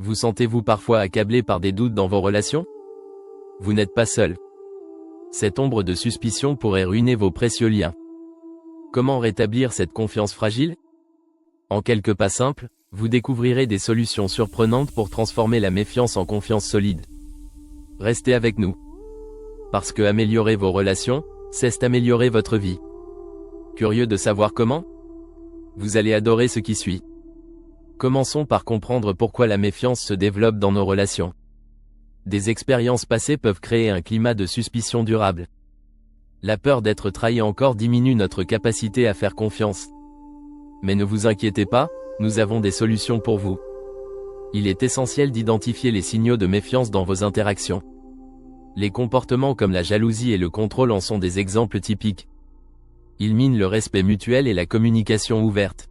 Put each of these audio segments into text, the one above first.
Vous sentez-vous parfois accablé par des doutes dans vos relations? Vous n'êtes pas seul. Cette ombre de suspicion pourrait ruiner vos précieux liens. Comment rétablir cette confiance fragile? En quelques pas simples, vous découvrirez des solutions surprenantes pour transformer la méfiance en confiance solide. Restez avec nous. Parce que améliorer vos relations, c'est améliorer votre vie. Curieux de savoir comment? Vous allez adorer ce qui suit. Commençons par comprendre pourquoi la méfiance se développe dans nos relations. Des expériences passées peuvent créer un climat de suspicion durable. La peur d'être trahi encore diminue notre capacité à faire confiance. Mais ne vous inquiétez pas, nous avons des solutions pour vous. Il est essentiel d'identifier les signaux de méfiance dans vos interactions. Les comportements comme la jalousie et le contrôle en sont des exemples typiques. Ils minent le respect mutuel et la communication ouverte.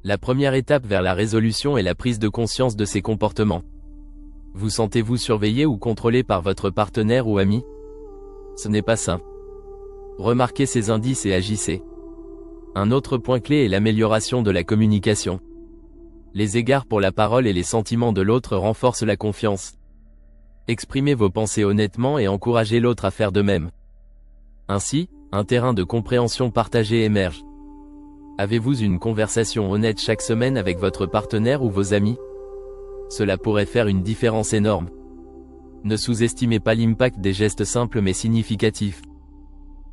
La première étape vers la résolution est la prise de conscience de ces comportements. Vous sentez-vous surveillé ou contrôlé par votre partenaire ou ami? Ce n'est pas sain. Remarquez ces indices et agissez. Un autre point clé est l'amélioration de la communication. Les égards pour la parole et les sentiments de l'autre renforcent la confiance. Exprimez vos pensées honnêtement et encouragez l'autre à faire de même. Ainsi, un terrain de compréhension partagée émerge. Avez-vous une conversation honnête chaque semaine avec votre partenaire ou vos amis? Cela pourrait faire une différence énorme. Ne sous-estimez pas l'impact des gestes simples mais significatifs.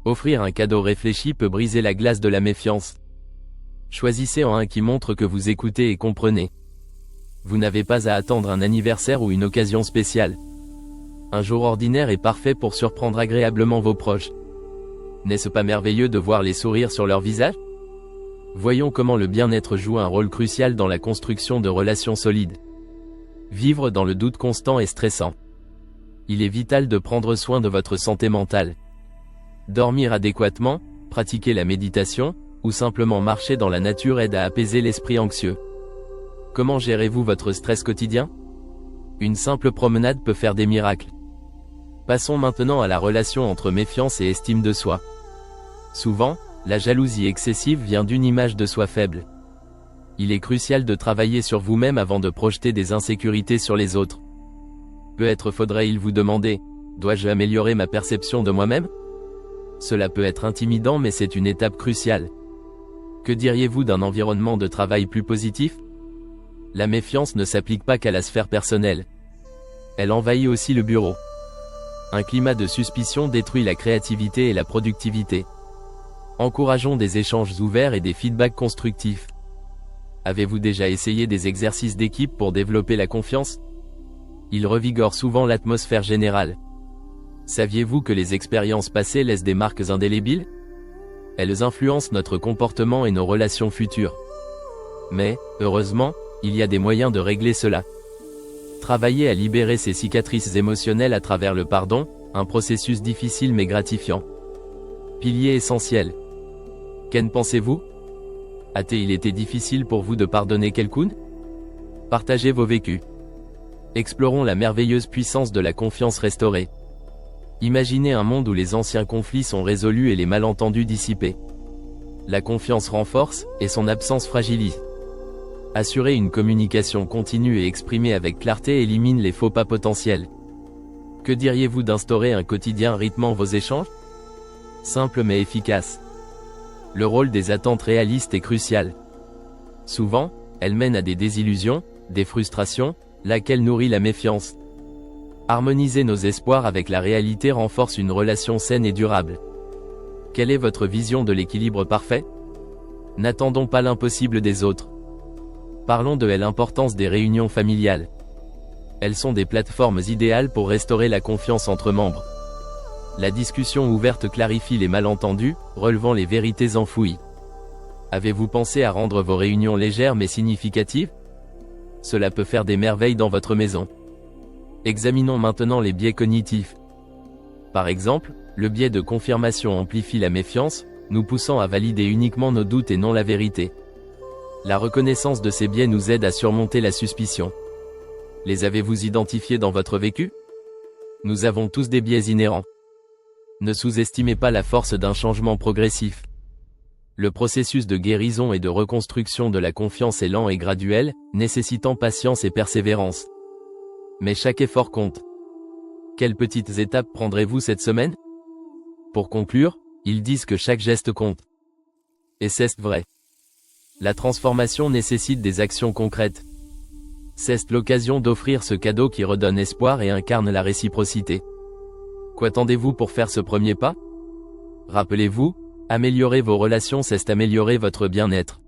Offrir un cadeau réfléchi peut briser la glace de la méfiance. Choisissez un qui montre que vous écoutez et comprenez. Vous n'avez pas à attendre un anniversaire ou une occasion spéciale. Un jour ordinaire est parfait pour surprendre agréablement vos proches. N'est-ce pas merveilleux de voir les sourires sur leur visage? Voyons comment le bien-être joue un rôle crucial dans la construction de relations solides. Vivre dans le doute constant est stressant. Il est vital de prendre soin de votre santé mentale. Dormir adéquatement, pratiquer la méditation, ou simplement marcher dans la nature aide à apaiser l'esprit anxieux. Comment gérez-vous votre stress quotidien? Une simple promenade peut faire des miracles. Passons maintenant à la relation entre méfiance et estime de soi. Souvent, la jalousie excessive vient d'une image de soi faible. Il est crucial de travailler sur vous-même avant de projeter des insécurités sur les autres. Peut-être faudrait-il vous demander, dois-je améliorer ma perception de moi-même? Cela peut être intimidant mais c'est une étape cruciale. Que diriez-vous d'un environnement de travail plus positif? La méfiance ne s'applique pas qu'à la sphère personnelle. Elle envahit aussi le bureau. Un climat de suspicion détruit la créativité et la productivité. Encourageons des échanges ouverts et des feedbacks constructifs. Avez-vous déjà essayé des exercices d'équipe pour développer la confiance? Ils revigorent souvent l'atmosphère générale. Saviez-vous que les expériences passées laissent des marques indélébiles? Elles influencent notre comportement et nos relations futures. Mais, heureusement, il y a des moyens de régler cela. Travaillez à libérer ces cicatrices émotionnelles à travers le pardon, un processus difficile mais gratifiant. Pilier essentiel. Qu'en pensez-vous? A-t-il été difficile pour vous de pardonner quelqu'un? Partagez vos vécus. Explorons la merveilleuse puissance de la confiance restaurée. Imaginez un monde où les anciens conflits sont résolus et les malentendus dissipés. La confiance renforce, et son absence fragilise. Assurer une communication continue et exprimée avec clarté élimine les faux pas potentiels. Que diriez-vous d'instaurer un quotidien rythmant vos échanges? Simple mais efficace. Le rôle des attentes réalistes est crucial. Souvent, elles mènent à des désillusions, des frustrations, laquelle nourrit la méfiance. Harmoniser nos espoirs avec la réalité renforce une relation saine et durable. Quelle est votre vision de l'équilibre parfait? N'attendons pas l'impossible des autres. Parlons de l'importance des réunions familiales. Elles sont des plateformes idéales pour restaurer la confiance entre membres. La discussion ouverte clarifie les malentendus, relevant les vérités enfouies. Avez-vous pensé à rendre vos réunions légères mais significatives? Cela peut faire des merveilles dans votre maison. Examinons maintenant les biais cognitifs. Par exemple, le biais de confirmation amplifie la méfiance, nous poussant à valider uniquement nos doutes et non la vérité. La reconnaissance de ces biais nous aide à surmonter la suspicion. Les avez-vous identifiés dans votre vécu? Nous avons tous des biais inhérents. Ne sous-estimez pas la force d'un changement progressif. Le processus de guérison et de reconstruction de la confiance est lent et graduel, nécessitant patience et persévérance. Mais chaque effort compte. Quelles petites étapes prendrez-vous cette semaine? Pour conclure, ils disent que chaque geste compte. Et c'est vrai. La transformation nécessite des actions concrètes. C'est l'occasion d'offrir ce cadeau qui redonne espoir et incarne la réciprocité. Qu'attendez-vous pour faire ce premier pas? Rappelez-vous, améliorer vos relations, c'est améliorer votre bien-être.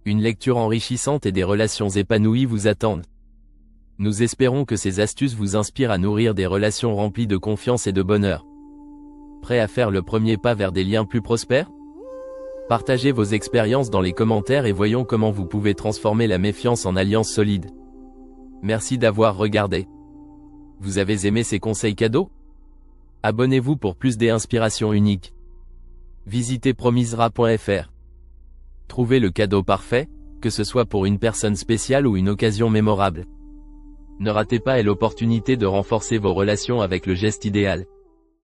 Une lecture enrichissante et des relations épanouies vous attendent. Nous espérons que ces astuces vous inspirent à nourrir des relations remplies de confiance et de bonheur. Prêt à faire le premier pas vers des liens plus prospères? Partagez vos expériences dans les commentaires et voyons comment vous pouvez transformer la méfiance en alliance solide. Merci d'avoir regardé. Vous avez aimé ces conseils cadeaux? Abonnez-vous pour plus d'inspirations uniques. Visitez promisera.fr. Trouvez le cadeau parfait, que ce soit pour une personne spéciale ou une occasion mémorable. Ne ratez pas l'opportunité de renforcer vos relations avec le geste idéal.